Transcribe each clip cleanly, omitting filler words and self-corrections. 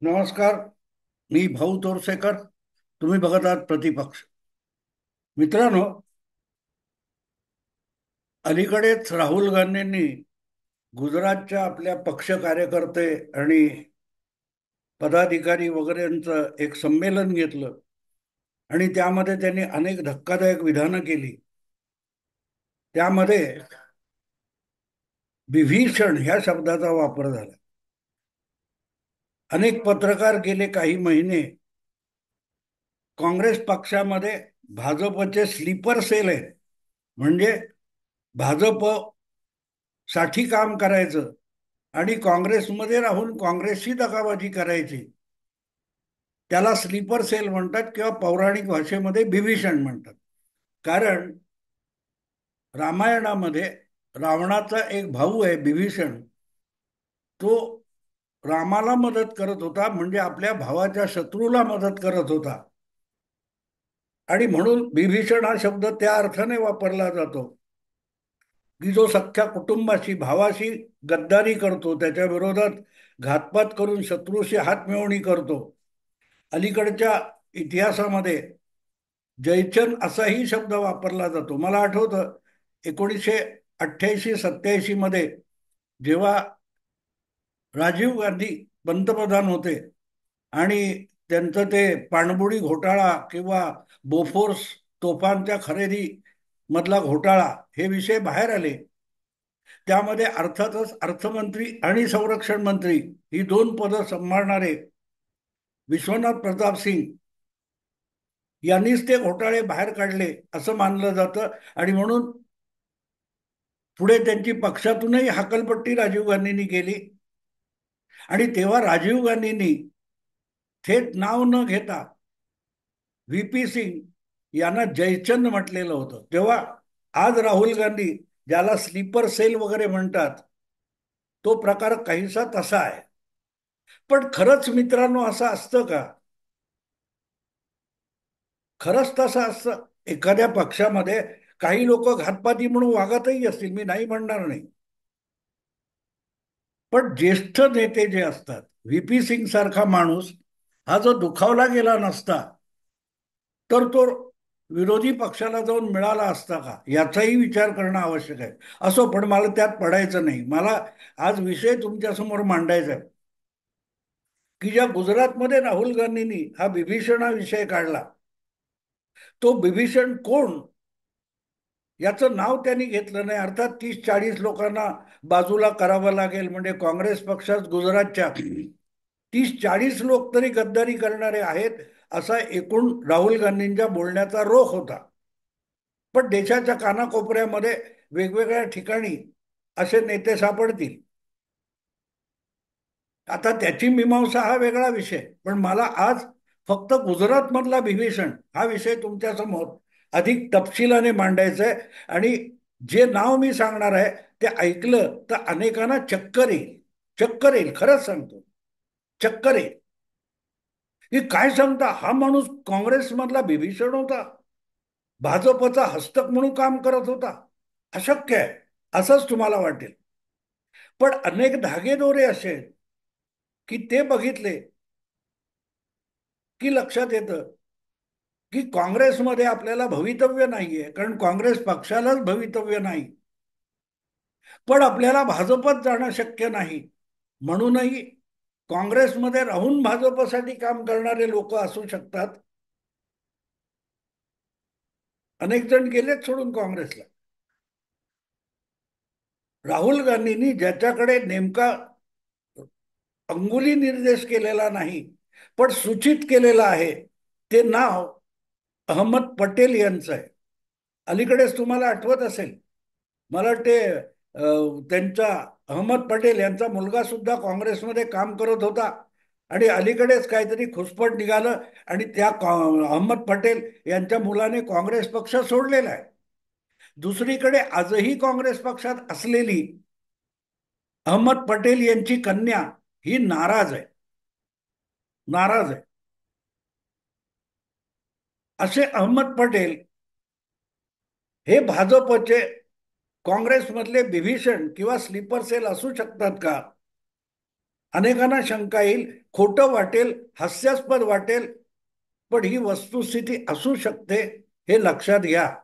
नमस्कार. मी भाऊ तोरसेकर. तुम्ही बघत आहात प्रतिपक्ष. मित्रांनो, अलीकडेच राहुल गांधींनी गुजरातच्या आपल्या पक्ष कार्यकर्ते आणि पदाधिकारी वगैरेंचं एक संमेलन घेतलं आणि त्यामध्ये त्यांनी अनेक धक्कादायक विधानं केली. त्यामध्ये विभीषण ह्या शब्दाचा वापर झाला. अनेक पत्रकार गेले काही महिने काँग्रेस पक्षामध्ये भाजपचे स्लीपर सेल आहेत, म्हणजे भाजप साठी काम करायचं आणि काँग्रेसमध्ये राहून काँग्रेसची दगाबाजी करायची. त्याला स्लीपर सेल म्हणतात किंवा पौराणिक भाषेमध्ये बिभीषण म्हणतात. कारण रामायणामध्ये रावणाचा एक भाऊ आहे बिभीषण. तो रामाला मदत करत होता, म्हणजे आपल्या भावाच्या शत्रूला मदत करत होता. आणि म्हणून बिभीषण हा शब्द त्या अर्थाने वापरला जातो की जो सख्ख्या कुटुंबाशी भावाशी गद्दारी करतो, त्याच्या विरोधात घातपात करून शत्रूशी हातमिळवणी करतो. अलीकडच्या इतिहासामध्ये जयचंद असाही शब्द वापरला जातो. मला आठवतं 1988-87 मध्ये जेव्हा राजीव गांधी पंतप्रधान होते आणि त्यांचं ते पाणबुडी घोटाळा किंवा बोफोर्स तोफांच्या खरेदी मधला घोटाळा हे विषय बाहेर आले. त्यामध्ये अर्थातच अर्थमंत्री आणि संरक्षण मंत्री ही दोन पदं सांभाळणारे विश्वनाथ प्रताप सिंग यांनीच ते घोटाळे बाहेर काढले असं मानलं जातं. आणि म्हणून पुढे त्यांची पक्षातूनही हकालपट्टी राजीव गांधींनी केली. आणि तेव्हा राजीव गांधींनी थेट नाव न घेता व्ही पी सिंग यांना जयचंद म्हटलेलं होतं. तेव्हा आज राहुल गांधी ज्याला स्लीपर सेल वगैरे म्हणतात, तो प्रकार काहीसा तसा आहे. पण खरंच मित्रांनो असं असतं का? खरंच तसं असतं? एखाद्या पक्षामध्ये काही लोक घातपाती म्हणून वागतही असतील, मी नाही म्हणणार नाही. पण ज्येष्ठ नेते जे असतात, व्ही पी सिंग सारखा माणूस हा जो दुखावला गेला नसता तर तो विरोधी पक्षाला जाऊन मिळाला असता का, याचाही विचार करणं आवश्यक आहे. असो, पण मला त्यात पडायचं नाही. मला आज विषय तुमच्यासमोर मांडायचा आहे की ज्या गुजरातमध्ये राहुल गांधींनी हा बिभीषण हा विषय काढला, तो बिभीषण कोण याचं नाव त्यांनी घेतलं नाही. अर्थात 30-40 लोकांना बाजूला करावं लागेल, म्हणजे काँग्रेस पक्षात गुजरातच्या 30-40 लोक तरी गद्दारी करणारे आहेत असा एकूण राहुल गांधींच्या बोलण्याचा रोख होता. पण देशाच्या कानाकोपऱ्यामध्ये वेगवेगळ्या ठिकाणी असे नेते सापडतील. आता त्याची मीमांसा हा वेगळा विषय, पण मला आज फक्त गुजरात मधला बिभीषण हा विषय तुमच्या समोर अधिक तपशिलाने मांडायचा आहे. आणि जे नाव मी सांगणार आहे ते ऐकलं तर अनेकांना चक्कर येईल. चक्कर येईल, खरंच सांगतो, चक्कर येईल. की काय सांगता, हा माणूस काँग्रेसमधला बिभीषण होता, भाजपचा हस्तक म्हणून काम करत होता? अशक्य आहे असंच तुम्हाला वाटेल. पण अनेक धागेदोरे असे आहेत की ते बघितले की लक्षात येतं की काँग्रेसमध्ये आपल्याला भवितव्य नाहीये, कारण काँग्रेस पक्षालाच भवितव्य नाही. पण आपल्याला भाजपत जाणं शक्य नाही, म्हणूनही काँग्रेसमध्ये राहून भाजपसाठी काम करणारे लोक असू शकतात. अनेक जण गेलेत सोडून काँग्रेसला. राहुल गांधींनी ज्याच्याकडे नेमका अंगुली निर्देश केलेला नाही पण सूचित केलेलं आहे, ते नाव अहमद पटेल यांचं आहे. अलीकडेच तुम्हाला आठवत असेल, मला वाटते त्यांचा अहमद पटेल यांचा मुलगा सुद्धा काँग्रेसमध्ये काम करत होता आणि अलीकडेच काहीतरी खुसपट निघालं आणि त्या अहमद पटेल यांच्या मुलाने काँग्रेस पक्ष सोडलेला आहे. दुसरीकडे आजही काँग्रेस पक्षात असलेली अहमद पटेल यांची कन्या ही नाराज आहे. नाराज आहे. असे अहमद पटेल हे भाजपचे काँग्रेसमधले बिभीषण किंवा स्लीपर सेल असू शकतात का? अनेकांना शंका येईल, खोटं वाटेल, हास्यास्पद वाटेल, पण ही वस्तुस्थिती असू शकते, हे लक्षात घ्या.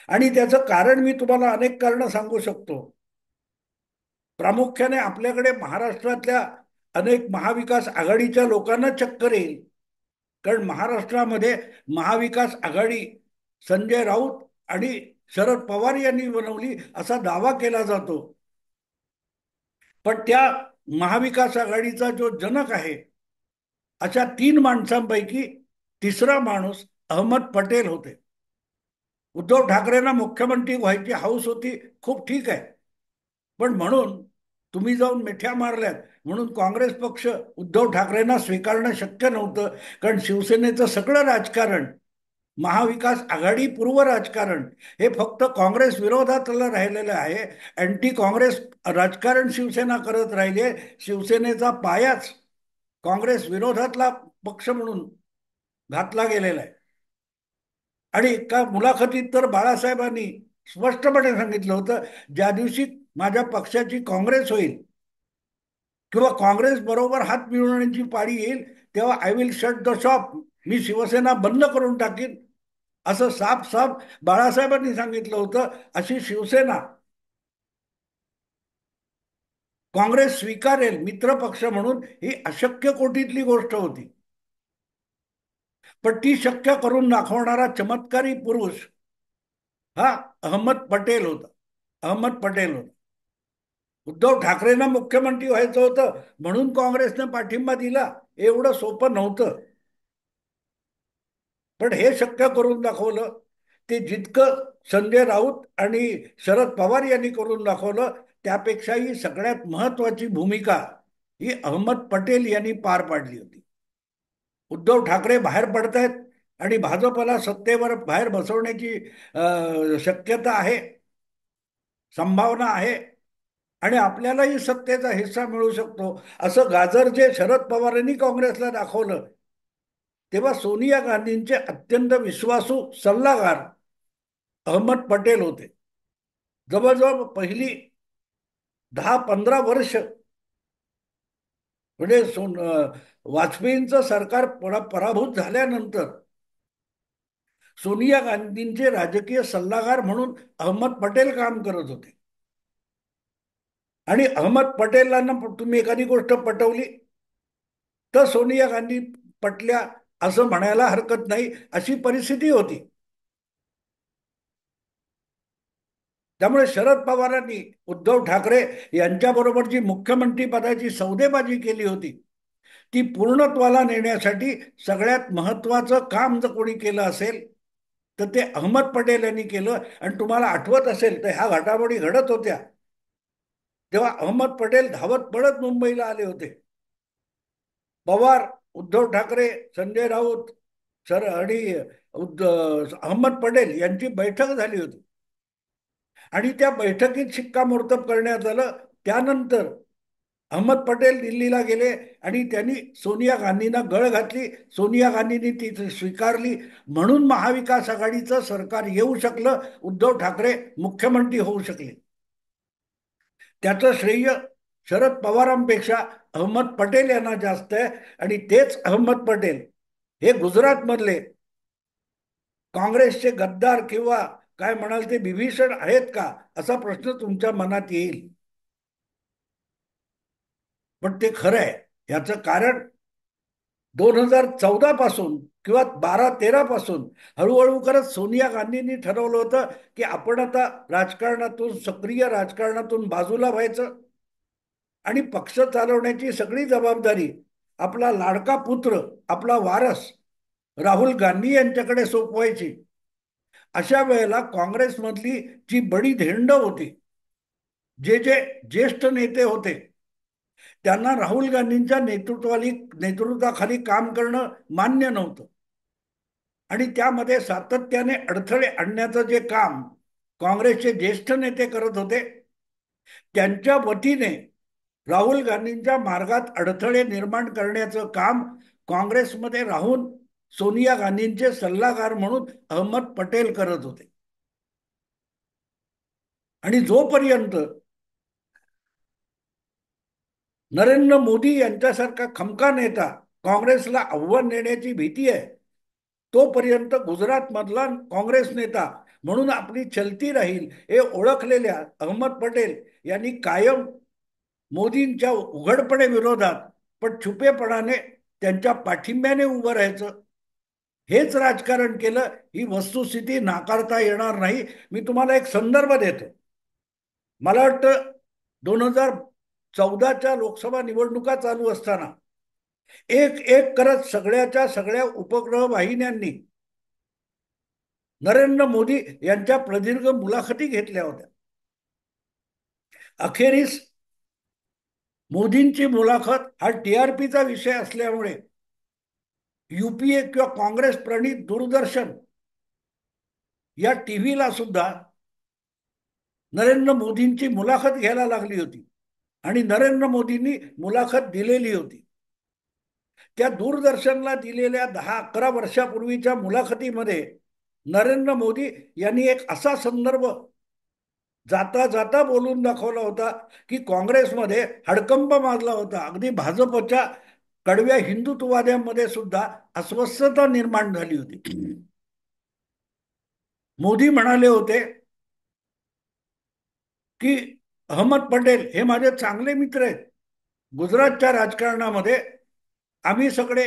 आणि त्याचं कारण मी तुम्हाला अनेक कारणं सांगू शकतो. प्रामुख्याने आपल्याकडे महाराष्ट्रातल्या अनेक महाविकास आघाडीच्या लोकांना चक्कर येईल. कारण महाराष्ट्रामध्ये महाविकास आघाडी संजय राऊत आणि शरद पवार यांनी बनवली असा दावा केला जातो. पण त्या महाविकास आघाडीचा जो जनक आहे, अशा 3 माणसांपैकी तिसरा माणूस अहमद पटेल होते. उद्धव ठाकरेंना मुख्यमंत्री व्हायची हौस होती, खूप ठीक आहे. पण म्हणून तुम्ही जाऊन मिठ्या मारल्यात म्हणून काँग्रेस पक्ष उद्धव ठाकरेंना स्वीकारणं शक्य नव्हतं. कारण शिवसेनेचं सगळं राजकारण, महाविकास आघाडी पूर्व राजकारण, हे फक्त काँग्रेस विरोधातलं राहिलेलं आहे. अँटी काँग्रेस राजकारण शिवसेना करत राहिली. शिवसेनेचा पायाच काँग्रेस विरोधातला पक्ष म्हणून घातला गेलेला आहे. आणि एका मुलाखतीत तर बाळासाहेबांनी स्पष्टपणे सांगितलं होतं, ज्या दिवशी माझ्या पक्षाची काँग्रेस होईल किंवा काँग्रेस बरोबर हात मिळवण्याची पाळी येईल, तेव्हा I will shut the shop, मी शिवसेना बंद करून टाकीन, असं साफ साफ बाळासाहेबांनी सांगितलं होतं. अशी शिवसेना काँग्रेस स्वीकारेल मित्र पक्ष म्हणून, ही अशक्य कोटीतली गोष्ट होती. पण ती शक्य करून दाखवणारा चमत्कारी पुरुष हा अहमद पटेल होता. अहमद पटेल होता. उद्धव ठाकरेंना मुख्यमंत्री व्हायचं होतं म्हणून काँग्रेसने पाठिंबा दिला, एवढं सोपं नव्हतं. पण हे शक्य करून दाखवलं ते जितकं संजय राऊत आणि शरद पवार यांनी करून दाखवलं, त्यापेक्षाही सगळ्यात महत्वाची भूमिका ही अहमद पटेल यांनी पार पाडली होती. उद्धव ठाकरे बाहेर पडतायत आणि भाजपला सत्तेवर बाहेर बसवण्याची शक्यता आहे, संभावना आहे. आणि आपल्यालाही सत्तेचा हिस्सा मिळू शकतो, असं गाजर जे शरद पवारांनी काँग्रेसला दाखवलं, तेव्हा सोनिया गांधींचे अत्यंत विश्वासू सल्लागार अहमद पटेल होते. जवळजवळ पहिली 10-15 वर्ष म्हणजे वाजपेयींचं सरकार पराभूत झाल्यानंतर सोनिया गांधींचे राजकीय सल्लागार म्हणून अहमद पटेल काम करत होते. आणि अहमद पटेलांना तुम्ही एखादी गोष्ट पटवली तर सोनिया गांधी पटल्या असं म्हणायला हरकत नाही, अशी परिस्थिती होती. त्यामुळे शरद पवारांनी उद्धव ठाकरे यांच्याबरोबर जी मुख्यमंत्री पदाची सौदेबाजी केली होती, ती पूर्णत्वाला नेण्यासाठी सगळ्यात महत्वाचं काम जर कोणी केलं असेल तर ते अहमद पटेल यांनी केलं. आणि तुम्हाला आठवत असेल तर ह्या घडामोडी घडत होत्या तेव्हा अहमद पटेल धावत पडत मुंबईला आले होते. पवार, उद्धव ठाकरे, संजय राऊत सर आणि अहमद पटेल यांची बैठक झाली होती. आणि त्या बैठकीत शिक्कामोर्तब करण्यात आलं. त्यानंतर अहमद पटेल दिल्लीला गेले आणि त्यांनी सोनिया गांधींना गळ घातली. सोनिया गांधींनी ती स्वीकारली, म्हणून महाविकास आघाडीचं सरकार येऊ शकलं, उद्धव ठाकरे मुख्यमंत्री होऊ शकले. त्याचं श्रेय शरद पवारांपेक्षा अहमद पटेल यांना जास्त आहे. आणि तेच अहमद पटेल हे गुजरातमधले काँग्रेसचे गद्दार किंवा काय म्हणाल ते विभीषण आहेत का, असा प्रश्न तुमच्या मनात येईल. पण ते खरं आहे. याचं कारण 2014 पासून किंवा 12-13 पासून हळूहळू करत सोनिया गांधींनी ठरवलं होतं की आपण आता राजकारणातून, सक्रिय राजकारणातून बाजूला व्हायचं आणि पक्ष चालवण्याची सगळी जबाबदारी आपला लाडका पुत्र, आपला वारस राहुल गांधी यांच्याकडे सोपवायची. अशा वेळेला काँग्रेसमधली जी बडी धेंड होती, जे जे ज्येष्ठ नेते होते, त्यांना राहुल गांधींच्या नेतृत्वाखाली काम करणं मान्य नव्हतं. आणि त्यामध्ये सातत्याने अडथळे आणण्याचं जे काम काँग्रेसचे ज्येष्ठ नेते करत होते, त्यांच्या वतीने राहुल गांधींच्या मार्गात अडथळे निर्माण करण्याचं काम काँग्रेसमध्ये राहून सोनिया गांधींचे सल्लागार म्हणून अहमद पटेल करत होते. आणि जोपर्यंत नरेंद्र मोदी यांच्यासारखा खमका नेता काँग्रेसला आव्हान देण्याची भीती आहे, तोपर्यंत गुजरात मधला काँग्रेस नेता म्हणून आपली चलती राहील हे ओळखलेल्या अहमद पटेल यांनी कायम मोदींच्या उघडपणे विरोधात पण छुपेपणाने त्यांच्या पाठिंब्याने उभं राहायचं, हेच राजकारण केलं. ही वस्तुस्थिती नाकारता येणार नाही. मी तुम्हाला एक संदर्भ देतो. मला वाटतं 2014च्या लोकसभा निवडणुका चालू असताना एक एक करत सगळ्याच्या सगळ्या उपग्रह वाहिन्यांनी नरेंद्र मोदी यांच्या प्रदीर्घ मुलाखती घेतल्या होत्या. अखेरीस मोदींची मुलाखत हा टीआरपीचा विषय असल्यामुळे युपीए किंवा काँग्रेस प्रणित दूरदर्शन या टीव्हीला सुद्धा नरेंद्र मोदींची मुलाखत घ्यायला लागली होती आणि नरेंद्र मोदींनी मुलाखत दिलेली होती. त्या दूरदर्शनला दिलेल्या 10-11 वर्षापूर्वीच्या मुलाखतीमध्ये नरेंद्र मोदी यांनी एक असा संदर्भ जाता जाता बोलून दाखवला होता की काँग्रेसमध्ये हडकंप माजला होता. अगदी भाजपच्या कडव्या हिंदुत्ववाद्यांमध्ये सुद्धा अस्वस्थता निर्माण झाली होती. मोदी म्हणाले होते की अहमद पटेल हे माझे चांगले मित्र आहेत. गुजरातच्या राजकारणामध्ये आम्ही सगळे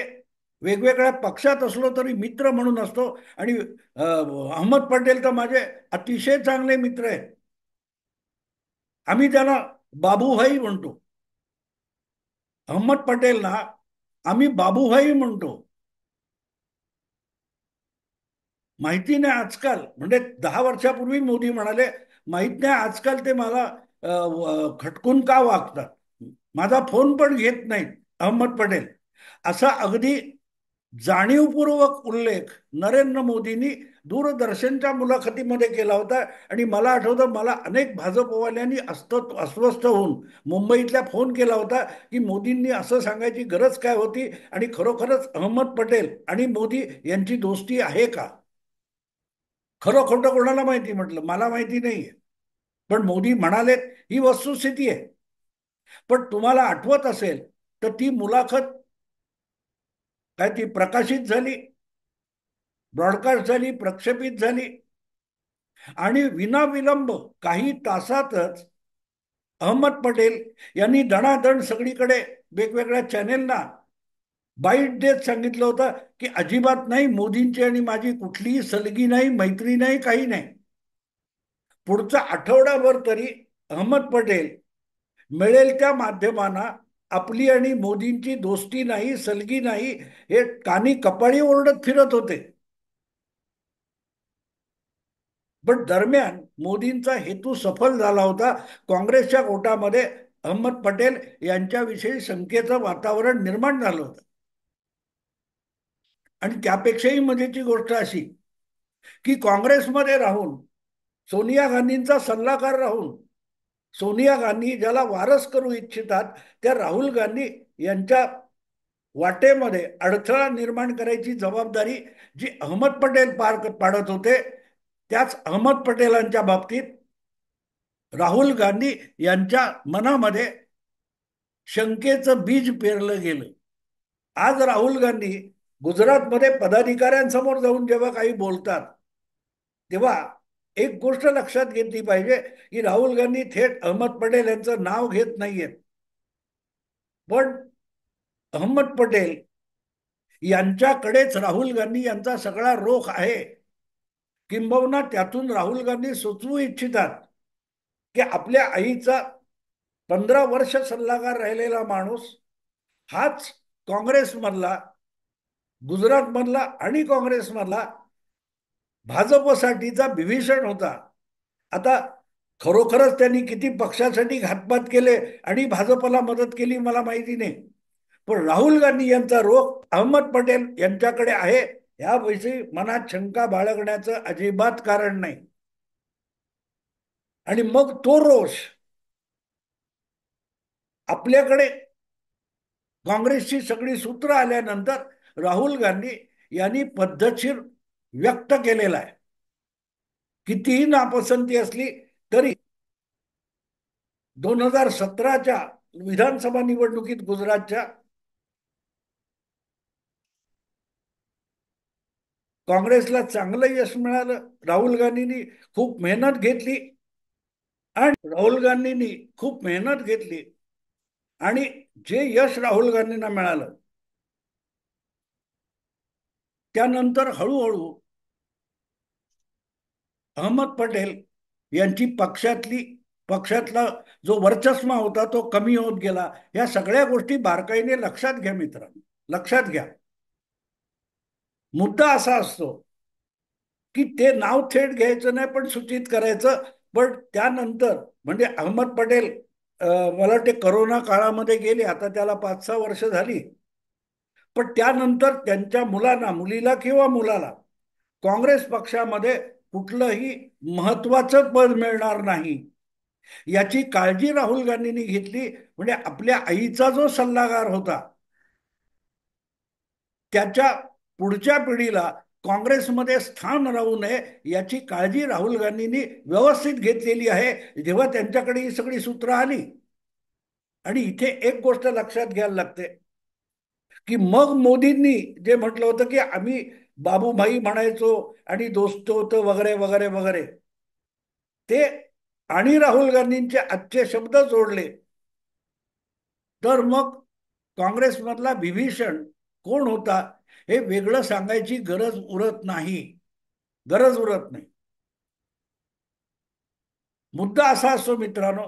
वेगवेगळ्या पक्षात असलो तरी मित्र म्हणून असतो आणि अहमद पटेल तर माझे अतिशय चांगले मित्र आहेत. आम्ही त्याला बाबूभाई म्हणतो. अहमद पटेलला आम्ही बाबूभाई म्हणतो. माहिती नाही आजकाल, म्हणजे 10 वर्षापूर्वी मोदी म्हणाले, माहित नाही आजकाल ते मला खटकून का वागतात, माझा फोन पण घेत नाहीत अहमद पटेल, असा अगदी जाणीवपूर्वक उल्लेख नरेंद्र मोदींनी दूरदर्शनच्या मुलाखतीमध्ये केला होता. आणि मला आठवतं, मला अनेक भाजपवाल्यांनी अस्वस्थ होऊन मुंबईतल्या फोन केला होता की मोदींनी असं सांगायची गरज काय होती आणि खरोखरच अहमद पटेल आणि मोदी यांची दोस्ती आहे का. खरं खोटं कोणाला माहिती, म्हटलं मला माहिती नाहीये, पण मोदी म्हणालेत ही वस्तुस्थिती आहे. पण तुम्हाला आठवत असेल तर ती मुलाखत काय ती प्रकाशित झाली, ब्रॉडकास्ट झाली, प्रक्षेपित झाली आणि विनाविलंब काही तासातच अहमद पटेल यांनी दणादण सगळीकडे वेगवेगळ्या चॅनेलना बाईट देत सांगितलं होतं की अजिबात नाही, मोदींची आणि माझी कुठलीही सलगी नाही, मैत्री नाही, काही नाही. पुढचा आठवडाभर तरी अहमद पटेल मिळेल त्या माध्यमांना आपली आणि मोदींची दोस्ती नाही, सलगी नाही, हे कानी कपाळी ओरडत फिरत होते. पण दरम्यान मोदींचा हेतू सफल झाला होता. काँग्रेसच्या गोटामध्ये अहमद पटेल यांच्याविषयी शंकेचं वातावरण निर्माण झालं होतं. आणि त्यापेक्षाही मजेची गोष्ट अशी की काँग्रेसमध्ये राहून, सोनिया गांधींचा सल्लागार राहून, सोनिया गांधी ज्याला वारस करू इच्छितात त्या राहुल गांधी यांच्या वाटेमध्ये अडथळा निर्माण करायची जबाबदारी जी अहमद पटेल पार पाडत होते, त्याच अहमद पटेलांच्या बाबतीत राहुल गांधी यांच्या मनामध्ये शंकेचं बीज पेरलं गेलं. आज राहुल गांधी गुजरातमध्ये पदाधिकाऱ्यांसमोर जाऊन जेव्हा काही बोलतात, तेव्हा एक गोष्ट लक्षात घेतली पाहिजे की राहुल गांधी थेट अहमद पटेल यांचं नाव घेत नाहीयेत, पण अहमद पटेल यांच्याकडेच राहुल गांधी यांचा सगळा रोख आहे. किंबहुना त्यातून राहुल गांधी सुचवू इच्छितात की आपल्या आईचा 15 वर्ष सल्लागार राहिलेला माणूस हाच काँग्रेसमधला, गुजरातमधला आणि काँग्रेसमधला भाजपसाठीचा विभीषण होता. आता खरोखरच त्यांनी किती पक्षासाठी घातपात केले आणि भाजपला मदत केली मला माहिती नाही, पण राहुल गांधी यांचा रोख अहमद पटेल यांच्याकडे आहे याविषयी मनात शंका बाळगण्याचं अजिबात कारण नाही. आणि मग तो रोष आपल्याकडे काँग्रेसची सगळी सूत्र आल्यानंतर राहुल गांधी यांनी पद्धतशीर व्यक्त केलेला आहे. कितीही नापसंती असली तरी 2017च्या विधानसभा निवडणुकीत गुजरातच्या काँग्रेसला चांगलं यश मिळालं. राहुल गांधींनी खूप मेहनत घेतली आणि राहुल गांधींनी खूप मेहनत घेतली आणि जे यश राहुल गांधींना मिळालं त्यानंतर हळूहळू अहमद पटेल यांची पक्षातला जो वर्चस्व होता तो कमी होत गेला. या सगळ्या गोष्टी बारकाईने लक्षात घ्या मित्रांनो, लक्षात घ्या. मुद्दा असा असतो की ते नाव थेट घ्यायचं नाही पण सूचित करायचं. पण त्यानंतर म्हणजे अहमद पटेल मला वाटते करोना काळामध्ये गेले, आता त्याला 5-6 वर्ष झाली. पण त्यानंतर त्यांच्या मुलीला किंवा मुलाला काँग्रेस पक्षामध्ये कुठलंही महत्वाचं पद मिळणार नाही याची काळजी राहुल गांधींनी घेतली. म्हणजे आपल्या आईचा जो सल्लागार होता त्याच्या पुढच्या पिढीला काँग्रेसमध्ये स्थान राहू नये याची काळजी राहुल गांधींनी व्यवस्थित घेतलेली आहे जेव्हा त्यांच्याकडे ही सगळी सूत्र आली. आणि इथे एक गोष्ट लक्षात घ्यायला लागते की मग मोदींनी जे म्हटलं होतं की आम्ही बाबूभाई म्हणायचो आणि दोस्त होतं वगैरे वगैरे वगैरे, ते आणि राहुल गांधींचे आजचे शब्द जोडले तर मग काँग्रेसमधला विभीषण कोण होता हे वेगळं सांगायची गरज उरत नाही. गरज उरत नाही. मुद्दा असा असतो मित्रांनो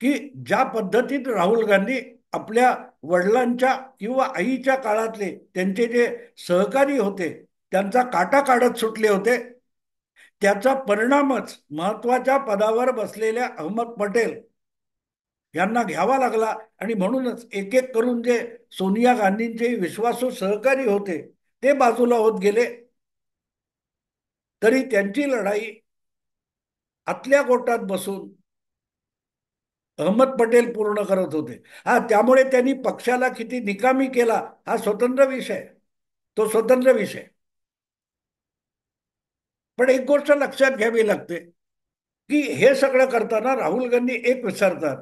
की ज्या पद्धतीत राहुल गांधी आपल्या वडिलांच्या किंवा आईच्या काळातले त्यांचे जे सहकारी होते त्यांचा काटा काढत सुटले होते, त्याचा परिणामच महत्वाच्या पदावर बसलेल्या अहमद पटेल यांना घ्यावा लागला. आणि म्हणूनच एक एक करून जे सोनिया गांधींचे विश्वासू सहकारी होते ते बाजूला होत गेले, तरी त्यांची लढाई आतल्या गोटात बसून अहमद पटेल पूर्ण करत होते. हा, त्यामुळे त्यांनी पक्षाला किती निकामी केला हा स्वतंत्र विषय, तो स्वतंत्र विषय. पण एक गोष्ट लक्षात घ्यावी लागते की हे सगळं करताना राहुल गांधी एक विसरतात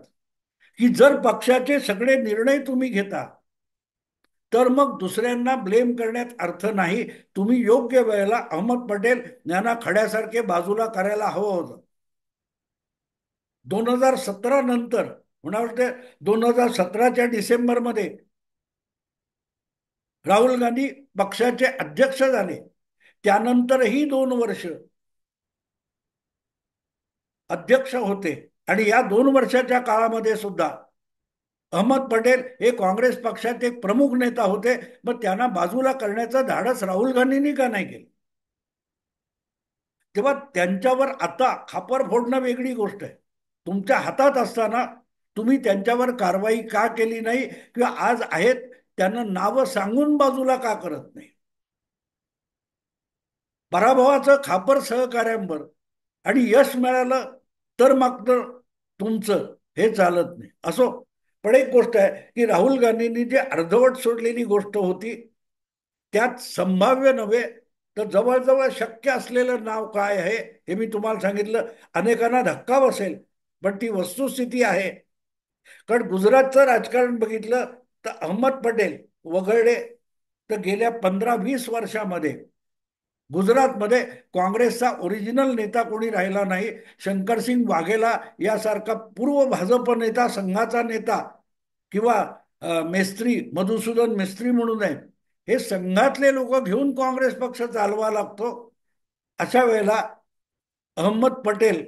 की जर पक्षाचे सगळे निर्णय तुम्ही घेता तर मग दुसऱ्यांना ब्लेम करण्यात अर्थ नाही. तुम्ही योग्य वेळेला अहमद पटेल यांना खड्यासारखे बाजूला करायला हवं होतं. 2017 नंतर मला वाटतं 2017च्या डिसेंबरमध्ये राहुल गांधी पक्षाचे अध्यक्ष झाले. त्यानंतरही 2 वर्ष अध्यक्ष होते आणि या 2 वर्षाच्या काळामध्ये सुद्धा अहमद पटेल हे काँग्रेस पक्षाचे एक प्रमुख नेता होते. मग त्यांना बाजूला करण्याचं धाडस राहुल गांधींनी का नाही केलं? तेव्हा त्यांच्यावर आता खापर फोडणं वेगळी गोष्ट आहे. तुमच्या हातात असताना तुम्ही त्यांच्यावर कारवाई का केली नाही किंवा आज आहेत त्यांना नावं सांगून बाजूला का करत नाही? पराभवाचं खापर सहकार्यांवर आणि यश मिळालं तर मात्र तुमचं हे चालत नाही. असो, पण एक गोष्ट आहे की राहुल गांधींनी जे अर्धवट सोडलेली गोष्ट होती त्यात संभाव्य नव्हे तर जवळजवळ शक्य असलेलं नाव काय आहे हे मी तुम्हाला सांगितलं. अनेकांना धक्का बसेल पण ती वस्तुस्थिती आहे. कारण गुजरातचं राजकारण बघितलं तर अहमद पटेल वगळले तर गेल्या 15-20 वर्षामध्ये गुजरातमध्ये काँग्रेसचा ओरिजिनल नेता कोणी राहिला नाही. शंकरसिंग वाघेला यासारखा पूर्व भाजप नेता, संघाचा नेता किंवा मेस्त्री मधुसूदन मिस्त्री म्हणून आहे, हे संघातले लोक घेऊन काँग्रेस पक्ष चालवा लागतो. अशा वेळेला अहमद पटेल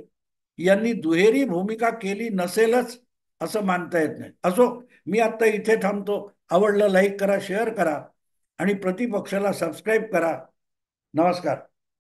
यांनी दुहेरी भूमिका केली नसेलच असं मानता येत नाही. असो, मी आता इथे थांबतो. आवडलं लाईक करा, शेअर करा आणि प्रतिपक्षाला सबस्क्राईब करा. नमस्कार.